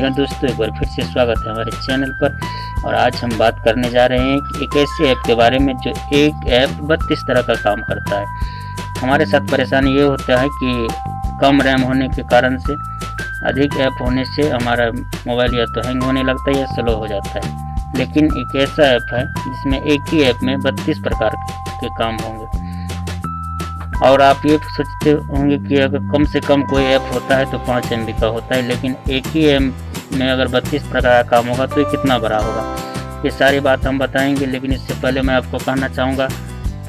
Hello दोस्तों, एक बार फिर से स्वागत है हमारे चैनल पर। और आज हम बात करने जा रहे हैं कि एक ऐसे ऐप के बारे में जो एक ऐप 32 तरह का काम करता है। हमारे साथ परेशानी ये होता है कि कम रैम होने के कारण से अधिक ऐप होने से हमारा मोबाइल या तो हैंग होने लगता है या स्लो हो जाता है। लेकिन एक ऐसा ऐप है जिसमें एक ही ऐप में 32 प्रकार के काम होंगे। और आप ये सोचते होंगे कि अगर कम से कम कोई ऐप होता है तो 5 MB का होता है, लेकिन एक ही ऐप में अगर 32 प्रकार का काम होगा तो ये कितना बड़ा होगा, ये सारी बात हम बताएंगे। लेकिन इससे पहले मैं आपको कहना चाहूँगा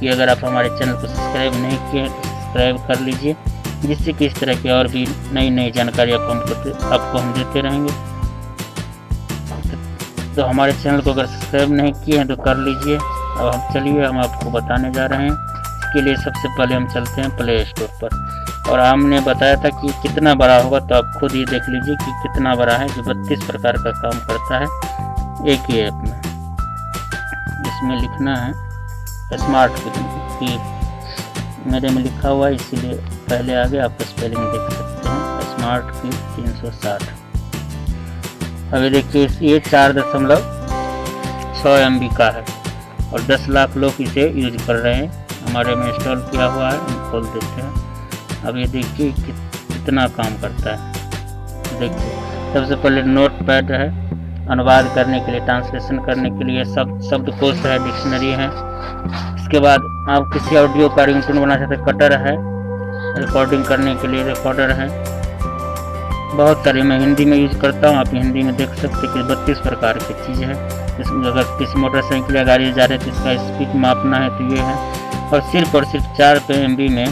कि अगर आप हमारे चैनल को सब्सक्राइब नहीं किए तो सब्सक्राइब कर लीजिए, जिससे कि इस तरह की और भी नई जानकारी आपको हम देते रहेंगे। तो हमारे चैनल को अगर सब्सक्राइब नहीं किए हैं तो कर लीजिए। अब हम आपको बताने जा रहे हैं। के लिए सबसे पहले हम चलते हैं प्ले स्टोर पर। और हमने बताया था कि कितना बड़ा होगा, तो आप खुद ही देख लीजिए कि कितना बड़ा है, जो 32 प्रकार का काम करता है एक ही ऐप में। इसमें लिखना है स्मार्ट की, मेरे में लिखा हुआ है इसीलिए पहले आगे आप स्पेलिंग देख सकते हैं, स्मार्ट की 360। अभी देखिए ये 4.6 MB का है और 10 लाख लोग इसे यूज कर रहे हैं। हमारे में इंस्टॉल किया हुआ है, हम खोल देते हैं। अब ये देखिए कितना काम करता है। देखिए सबसे पहले नोट पैड है, अनुवाद करने के लिए, ट्रांसलेशन करने के लिए, शब्दकोश है, डिक्शनरी है। इसके बाद आप किसी ऑडियो का रिंगटोन बना सकते हैं, कटर है, रिकॉर्डिंग करने के लिए रिकॉर्डर है। बहुत सारी मैं हिंदी में यूज करता हूँ, आप हिंदी में देख सकते हैं कि 32 प्रकार की चीज़ है। इसमें अगर किसी मोटरसाइकिल या गाड़ी जा रहे तो इसका स्पीड मापना है तो ये है। और सिर्फ 4 MB में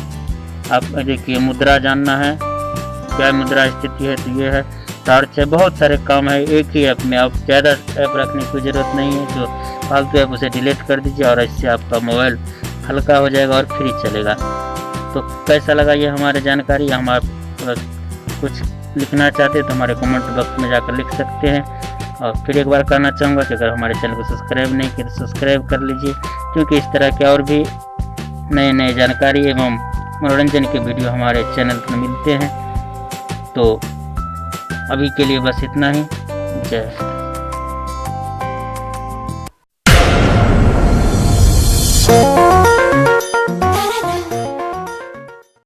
आप देखिए मुद्रा जानना है, क्या मुद्रा स्थिति है तो ये है, टॉर्च है। बहुत सारे काम है एक ही ऐप में। आप ज़्यादा ऐप रखने की ज़रूरत नहीं है, जो फालतू ऐप उसे डिलीट कर दीजिए और इससे आपका मोबाइल हल्का हो जाएगा और फ्री चलेगा। तो कैसा लगा ये हमारी जानकारी? हम आप कुछ लिखना चाहते हैं तो हमारे कमेंट बॉक्स में जाकर लिख सकते हैं। और फिर एक बार कहना चाहूँगा कि अगर हमारे चैनल को सब्सक्राइब नहीं किया तो सब्सक्राइब कर लीजिए, क्योंकि इस तरह के और भी नए जानकारी एवं मनोरंजन के वीडियो हमारे चैनल पर मिलते हैं। तो अभी के लिए बस इतना ही। जय।